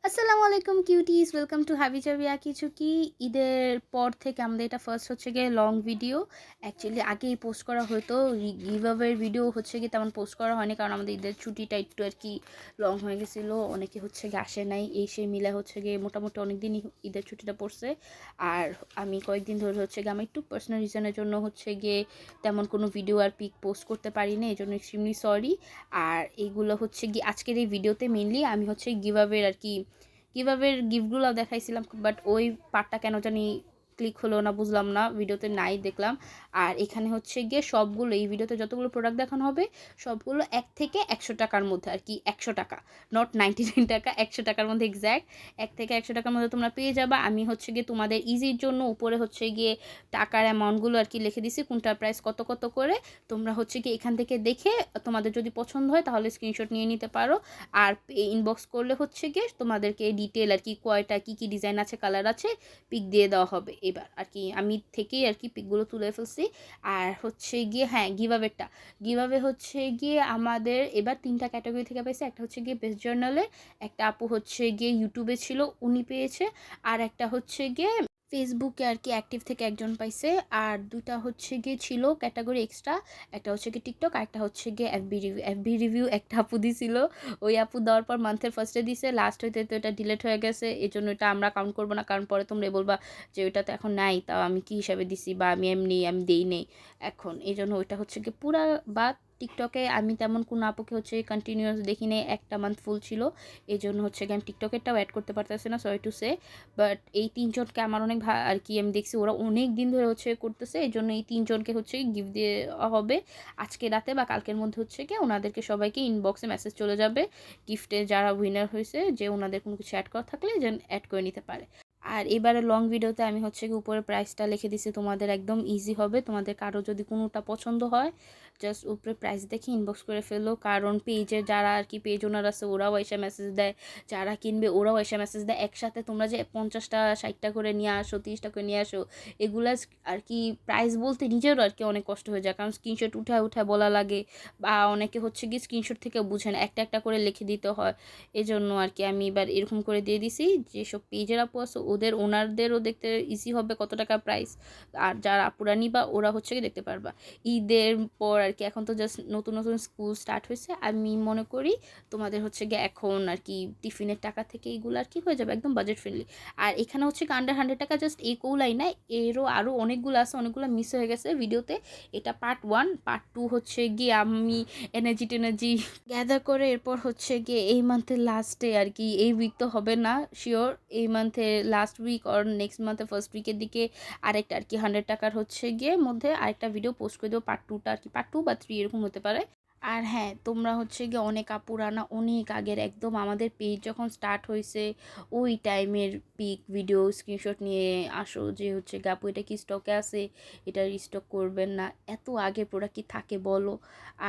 আসসালামু আলাইকুম cuties, welcome to হাবি জাবি আঁকিঝুঁকি। ঈদের পর থেকে আমাদের এটা ফার্স্ট হচ্ছে গিয়ে লং ভিডিও। অ্যাকচুয়ালি আগেই পোস্ট করা হতো, গিভঅ্যাওয়ের ভিডিও হচ্ছে গিয়ে তেমন পোস্ট করা হয়নি, কারণ আমাদের ঈদের ছুটিটা একটু আর কি লং হয়ে গেছিলো। অনেকে হচ্ছে গিয়ে আসে নাই, এই সেই মিলে হচ্ছে গিয়ে মোটামুটি অনেক দিনই ঈদের ছুটিটা পড়ছে। আর আমি কয়েকদিন ধরে হচ্ছে গিয়ে আমার একটু পার্সোনাল রিজনের জন্য হচ্ছে গিয়ে তেমন কোনো ভিডিও আর পিক পোস্ট করতে পারি না, এই জন্য এক্সট্রিমলি সরি। আর এইগুলো হচ্ছে গিয়ে আজকের এই ভিডিওতে মেনলি আমি হচ্ছে গিভঅ্যাওয়ের আর কি গিফটগুলো দেখাইছিলাম, বাট ওই পার্টটা কেন জানি ক্লিক হলো না, বুঝলাম না, ভিডিওতে নাই দেখলাম। আর এখানে হচ্ছে গিয়ে সবগুলো এই ভিডিওতে যতগুলো প্রোডাক্ট দেখানো হবে সবগুলো 1 থেকে 100 টাকার মধ্যে আর কি, 100 টাকা, নট 99 টাকা, 100 টাকার মধ্যে এক্স্যাক্ট 1 থেকে 100 টাকার মধ্যে তোমরা পেয়ে যাবা। আমি হচ্ছে গিয়ে তোমাদের ইজির জন্য উপরে হচ্ছে গিয়ে টাকার অ্যামাউন্টগুলো আর কি লিখে দিছি, কোনটার প্রাইস কত কত করে। তোমরা হচ্ছে কি এখান থেকে দেখে তোমাদের যদি পছন্দ হয় তাহলে স্ক্রিনশট নিয়ে নিতে পারো। আর ইনবক্স করলে হচ্ছে গিয়ে তোমাদেরকে ডিটেল আর কি কয়টা কী কী ডিজাইন আছে, কালার আছে, পিক দিয়ে দেওয়া হবে। এবার আর কি আমি থেকেই আর কি পিকগুলো তুলে ফেলছি। আর হচ্ছে গিয়ে হ্যাঁ, গিভাবে হচ্ছে গিয়ে আমাদের এবার 3টা ক্যাটাগরি থেকে পেয়েছে। একটা হচ্ছে গিয়ে বেস্ট জার্নালে, একটা আপু হচ্ছে গিয়ে ইউটিউবে ছিল, উনি পেয়েছে। আর একটা হচ্ছে গিয়ে ফেসবুকে আর কি অ্যাক্টিভ থেকে একজন পাইছে। আর দুটা হচ্ছে গিয়ে ছিল ক্যাটাগরি এক্সট্রা, একটা হচ্ছে গিয়ে টিকটক, আর একটা হচ্ছে গিয়ে এফবি রিভিউ একটা আপু দিছিল। ওই আপু দেওয়ার পর মান্থের ফার্স্টে দিছে, লাস্ট হইতে তো এটা ডিলেট হয়ে গেছে, এই জন্য এটা আমরা কাউন্ট করবো না, কারণ পরে তোমরা বলবা যে ওইটা তো এখন নাই, তাও আমি কী হিসাবে দিছি, বা আমি দেই নেই এখন, এই জন্য ওইটা হচ্ছে গিয়ে পুরা বাদ। টিকটকে আমি তেমন কোনো আপুকে হচ্ছে কন্টিনিউয়াস দেখি নেই, একটা মান্থ ফুল ছিল, এই জন্য হচ্ছে গিয়ে আমি টিকটকেরটাও অ্যাড করতে পারতেছি না, সরি টু সে। বাট এই তিনজনকে আমার অনেক আর কি আমি দেখছি ওরা অনেক দিন ধরে হচ্ছে করতেছে, এই জন্য এই তিনজনকে হচ্ছে গিফট দিয়ে হবে আজকে রাতে বা কালকের মধ্যে। হচ্ছে কি ওনাদেরকে সবাইকে ইনবক্সে মেসেজ চলে যাবে গিফটে, যারা উইনার হয়েছে, যে ওনাদের কোনো কিছু অ্যাড করা থাকলে যেন অ্যাড করে নিতে পারে। আর এবারে লং ভিডিওতে আমি হচ্ছে কি উপরে প্রাইসটা লিখে দিছি, তোমাদের একদম ইজি হবে। তোমাদের কারো যদি কোনোটা পছন্দ হয় জাস্ট উপরে প্রাইস দেখে ইনবক্স করে ফেলো, কারণ পেজের যারা আর কি পেজ ওনার আছে ওরাও এসে মেসেজ দেয়, যারা কিনবে ওরাও এসে মেসেজ দেয়। একসাথে তোমরা যে 50টা 60টা করে নিয়ে আসো, 30টা করে নিয়ে আসো, এগুলা আর কি প্রাইস বলতে নিজেরও আর কি অনেক কষ্ট হয়ে যায়, কারণ স্ক্রিনশট উঠায় উঠায় বলা লাগে, বা অনেকে হচ্ছে কি স্ক্রিনশট থেকে বুঝে না, একটা একটা করে লিখে দিতে হয়। এজন্য আর কি আমি এবার এরকম করে দিয়ে দিছি, যেসব পেজের আপু আছে ওদের ওনারদেরও দেখতে ইজি হবে কত টাকা প্রাইস, আর যারা আপুরা নিবা ওরা হচ্ছে কি দেখতে পারবা। ঈদের পর আর কি এখন তো জাস্ট নতুন নতুন স্কুল স্টার্ট হয়েছে, আমি মনে করি তোমাদের হচ্ছে গিয়ে এখন আর কি টিফিনের টাকা থেকে এইগুলো আর কি হয়ে যাবে একদম বাজেট ফ্রেন্ডলি। আর এখানে হচ্ছে কি আন্ডার 100 টাকা জাস্ট এই কৌলাই না, এরও আরও অনেকগুলো আছে, অনেকগুলো মিস হয়ে গেছে ভিডিওতে। এটা পার্ট 1, পার্ট 2 হচ্ছে গিয়ে আমি এনার্জি টেনার্জি গ্যাদার করে এরপর হচ্ছে গিয়ে এই মান্থের লাস্টে আর কি, এই উইক তো হবে না শিওর, এই মান্থের লাস্ট উইক অর নেক্সট মান্থের ফার্স্ট উইকের দিকে আরেকটা আর কি 100 টাকার হচ্ছে গিয়ে মধ্যে আরেকটা ভিডিও পোস্ট করে দেবো, পার্ট 2টা আর কি, পার্ট 2 বা 3 এরকম হতে পারে। আর হ্যাঁ, তোমরা হচ্ছে গিয়ে অনেক আপুরা না অনেক আগের একদম আমাদের পেজ যখন স্টার্ট হয়েছে ওই টাইমের পিক ভিডিও স্ক্রিনশট নিয়ে আসো, যে হচ্ছে গিয়ে আপু এটা কি স্টকে আছে, এটা রিস্টক করবেন না। এত আগে প্রোডাক্ট কি থাকে বলো,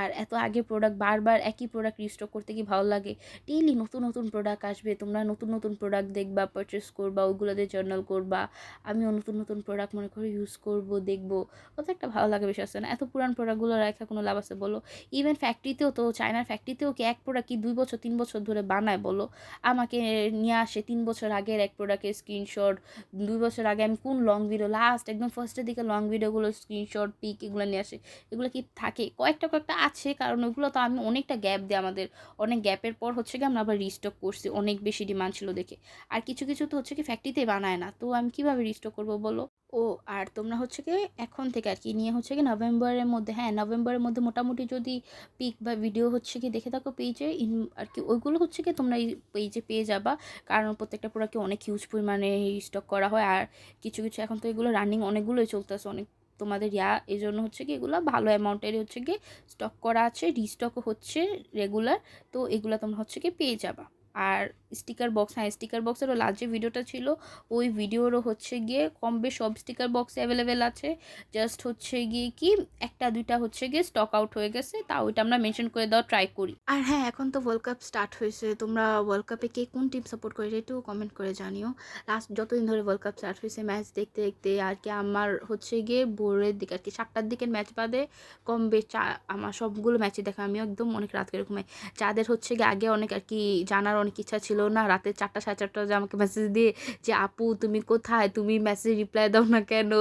আর এত আগে প্রোডাক্ট বারবার একই প্রোডাক্ট রিস্টক করতে কি ভালো লাগে? ডেইলি নতুন নতুন প্রোডাক্ট আসবে, তোমরা নতুন নতুন প্রোডাক্ট দেখবা, পারচেস করবা, ওগুলো দিয়ে জার্নাল করবা। আমিও নতুন নতুন প্রোডাক্ট মনে করে ইউজ করব, দেখবো, কত একটা ভালো লাগে, বেশি আসছে না। এত পুরান প্রোডাক্টগুলো রাখা কোনো লাভ আছে বলো? ইভেন ফ্যাক্টরিতেও তো, চায়নার ফ্যাক্টরিতেও কি এক প্রোডাক্ট কি 2 বছর 3 বছর ধরে বানায় বলো? আমাকে নিয়ে আসে 3 বছর আগের এক প্রোডাক্টের স্ক্রিনশট, 2 বছর আগে আমি কোন লং ভিডিও লাস্ট একদম ফার্স্টের দিকে লং ভিডিওগুলো স্ক্রিনশট পিক এগুলো নিয়ে আসে, এগুলো কি থাকে? কয়েকটা কয়েকটা আছে, কারণ ওইগুলো তো আমি অনেকটা গ্যাপ দিই, আমাদের অনেক গ্যাপের পর হচ্ছে কি আমরা আবার রিস্টক করছি, অনেক বেশি ডিমান্ড ছিল দেখে। আর কিছু কিছু তো হচ্ছে কি ফ্যাক্টরিতেই বানায় না, তো আমি কিভাবে রিস্টক করবো বলো? ও, আর তোমরা হচ্ছে কি এখন থেকে আর কি নিয়ে হচ্ছে কি নভেম্বরের মধ্যে, হ্যাঁ নভেম্বরের মধ্যে মোটামুটি যদি পিক বা ভিডিও হচ্ছে কি দেখে থাকো পেজে আর কি, ওইগুলো হচ্ছে কি তোমরা এই পেজে পেয়ে যাবা, কারণ প্রত্যেকটা প্রোডাক্টে অনেক হিউজ পরিমাণে স্টক করা হয়। আর কিছু কিছু এখন তো এগুলো রানিং অনেকগুলোই চলতেছে, অনেক তোমাদের এই জন্য হচ্ছে কি এগুলো ভালো অ্যামাউন্টেরই হচ্ছে কি স্টক করা আছে, রিস্টকও হচ্ছে রেগুলার, তো এগুলো তোমরা হচ্ছে কি পেয়ে যাবা। আর স্টিকার বক্স, হ্যাঁ স্টিকার বক্সেরও লাস্ট যে ভিডিওটা ছিল ওই ভিডিওরও হচ্ছে গিয়ে কম বেশ সব স্টিকার বক্স অ্যাভেলেবেল আছে, জাস্ট হচ্ছে গিয়ে কি একটা দুইটা হচ্ছে গিয়ে স্টক আউট হয়ে গেছে, তা ওইটা আমরা মেনশন করে দেওয়া ট্রাই করি। আর হ্যাঁ, এখন তো ওয়ার্ল্ড কাপ স্টার্ট হয়েছে, তোমরা ওয়ার্ল্ড কাপে কে কোন টিম সাপোর্ট করে একটু কমেন্ট করে জানিও। লাস্ট যতদিন ধরে ওয়ার্ল্ড কাপ স্টার্ট হয়েছে ম্যাচ দেখতে দেখতে আর কি আমার হচ্ছে গিয়ে ভোরের দিকে আর কি 7টার দিকের ম্যাচ বাদে কম বেশ আমার সবগুলো ম্যাচই দেখা, আমিও একদম অনেক রাত করে ঘুমাই। যাদের হচ্ছে গিয়ে আগে অনেক আর কি জানার অনেক ইচ্ছা ছিল ছিল না, রাতে 4টা 4:30 বাজে আমাকে মেসেজ দিয়ে যে আপু তুমি কোথায়, তুমি মেসেজ রিপ্লাই দাও না কেন।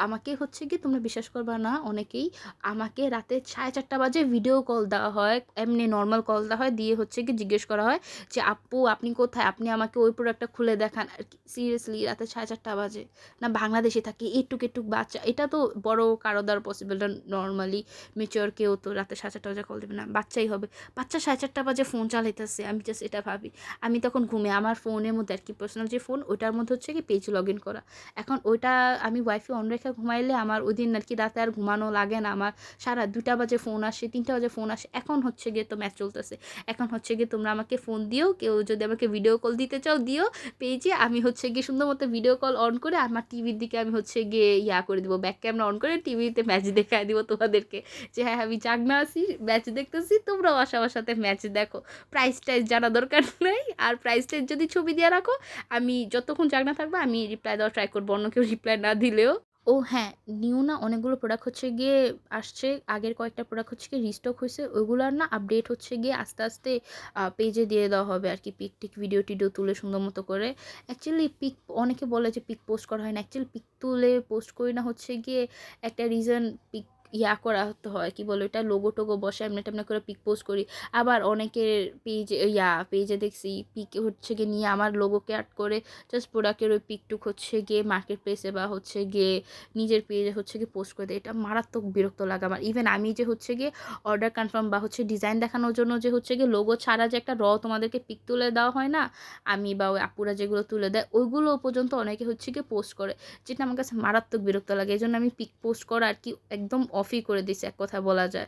আমাকে হচ্ছে কি তোমরা বিশ্বাস করবা না, অনেকেই আমাকে রাতে 4:30 বাজে ভিডিও কল দেওয়া হয়, এমনি নর্মাল কল দেওয়া হয়, দিয়ে হচ্ছে কি জিজ্ঞেস করা হয় যে আপু আপনি কোথায়, আপনি আমাকে ওই প্রোডাক্টটা খুলে দেখান আর কি। সিরিয়াসলি রাতে 4:30 বাজে, না বাংলাদেশে থাকি, এটুক এটুক বাচ্চা, এটা তো বড় কারো দ্বারা পসিবল না, নর্মালি মেচিওর কেউ তো রাতে 4:30 বাজে কল দেবে না, বাচ্চাই হবে। বাচ্চা 4:30 বাজে ফোন চালাইতেছে, আমি জাস্ট এটা ভাবি। আমি তখন ঘুমে, আমার ফোনের মধ্যে আর কি পার্সোনাল যে ফোন ওইটার মধ্যে হচ্ছে কি পেজ লগ ইন করা। এখন ওইটা আমি ওয়াইফাই অন রেখে ঘুমাইলে আমার ওই দিন আর কি রাতে আর ঘুমানো লাগে না, আমার সারা 2টা বাজে ফোন আসে, 3টা বাজে ফোন আসে। এখন হচ্ছে গিয়ে তো ম্যাচ চলতেছে, এখন হচ্ছে গিয়ে তোমরা আমাকে ফোন দিও, কেউ যদি আমাকে ভিডিও কল দিতে চাও দিও পেজে, আমি হচ্ছে গিয়ে সুন্দর মতো ভিডিও কল অন করে আমার টিভির দিকে আমি হচ্ছে গিয়ে করে দিব, ব্যাক ক্যামেরা অন করে টিভিতে ম্যাচ দেখায় দিব তোমাদেরকে যে হ্যাঁ আমি জাগনা আছি, ম্যাচ দেখতেছি, তোমরাও আসো আমার সাথে ম্যাচ দেখো। প্রাইস টাইস জানা দরকার নেই, আর প্রাইস টাইস যদি ছবি দিয়ে রাখো, আমি যতক্ষণ জাগনা থাকবো আমি রিপ্লাই দেওয়ার ট্রাই করবো, অন্য কেউ রিপ্লাই না দিলেও। ও হ্যাঁ, নিউ না অনেকগুলো প্রোডাক্ট হচ্ছে গিয়ে আসছে, আগের কয়েকটা প্রোডাক্ট হচ্ছে গিয়ে রিস্টক হয়েছে, ওইগুলোর না আপডেট হচ্ছে গিয়ে আস্তে আস্তে পেজে দিয়ে দেওয়া হবে আর কি, পিক টিক ভিডিও টিডিও তুলে সুন্দর মতো করে। অ্যাকচুয়ালি পিক, অনেকে বলে যে পিক পোস্ট করা হয় না, অ্যাকচুয়ালি পিক তুলে পোস্ট করি না হচ্ছে গিয়ে একটা রিজন, পিক করা হতে হয়, কি বলো এটা, লোগো টোগো বসে এমনি টেমনি করে পিক পোস্ট করি। আবার অনেকের পেজে পেজে দেখছি পিক হচ্ছে গিয়ে নিয়ে আমার লোগোকে অ্যাড করে জাস্ট প্রোডাক্টের ওই পিকটুক হচ্ছে গিয়ে মার্কেট প্লেসে বা হচ্ছে গিয়ে নিজের পেজে হচ্ছে গিয়ে পোস্ট করে দেয়। এটা মারাত্মক বিরক্ত লাগে আমার। ইভেন আমি যে হচ্ছে গিয়ে অর্ডার কনফার্ম বা হচ্ছে ডিজাইন দেখানোর জন্য যে হচ্ছে গিয়ে লোগো ছাড়া যে একটা তোমাদেরকে পিক তুলে দেওয়া হয় না, আমি বা ওই আপুরা যেগুলো তুলে দেয় ওইগুলো পর্যন্ত অনেকে হচ্ছে গিয়ে পোস্ট করে, যেটা আমার কাছে মারাত্মক বিরক্ত লাগে। এই জন্য আমি পিক পোস্ট করা আর কি একদম অফই করে দিছি, এক কথা বলা যায়।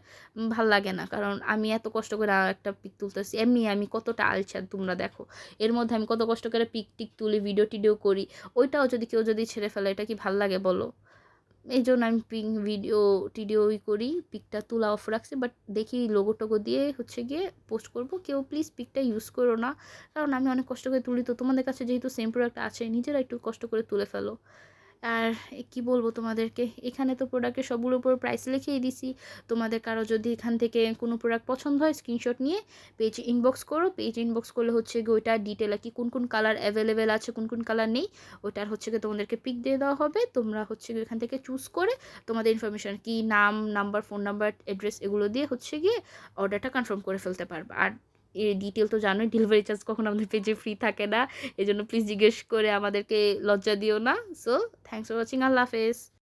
ভাল লাগে না, কারণ আমি এত কষ্ট করে একটা পিক তুলতেছি, এমনি আমি কতটা আলছা তোমরা দেখো, এর মধ্যে আমি কত কষ্ট করে পিক টিক তুলি, ভিডিও টিডিও করি, ওইটাও যদি কেউ যদি ছেড়ে ফেলে এটা কি ভাল লাগে বলো। এই জন্য আমি ভিডিও টিডিওই করি, পিকটা তোলা অফ রাখছি, বাট দেখি লোগো টোগো দিয়ে হচ্ছে গিয়ে পোস্ট করব। কেউ প্লিজ পিকটা ইউজ করো না, কারণ আমি অনেক কষ্ট করে তুলি, তো তোমাদের কাছে যেহেতু সেম প্রোডাক্ট আছে নিজেরা একটু কষ্ট করে তুলে ফেলো। আর কি বলবো তোমাদেরকে, এখানে তো প্রোডাক্টের সবগুলোর উপর প্রাইস লিখেই দিছি। তোমাদের কারো যদি এখান থেকে কোনো প্রোডাক্ট পছন্দ হয় স্ক্রিনশট নিয়ে পেজে ইনবক্স করো, পেজে ইনবক্স করলে হচ্ছে গিয়ে ওইটা ডিটেল আর কি কোন কোন কালার অ্যাভেলেবেল আছে, কোন কোন কালার নেই, ওটার হচ্ছে গিয়ে তোমাদেরকে পিক দিয়ে দেওয়া হবে। তোমরা হচ্ছে গিয়ে এখান থেকে চুজ করে তোমাদের ইনফরমেশন কি, নাম, নাম্বার, ফোন নাম্বার, অ্যাড্রেস এগুলো দিয়ে হচ্ছে গিয়ে অর্ডারটা কনফার্ম করে ফেলতে পারবে। আর এই ডিটেল তো জানোই, ডেলিভারি চার্জ কখনো আমাদের পেজে ফ্রি থাকে না, এই জন্য প্লিজ জিজ্ঞেস করে আমাদেরকে লজ্জা দিও না। সো থ্যাংকস ফর ওয়াচিং, আল্লাহ হাফেজ।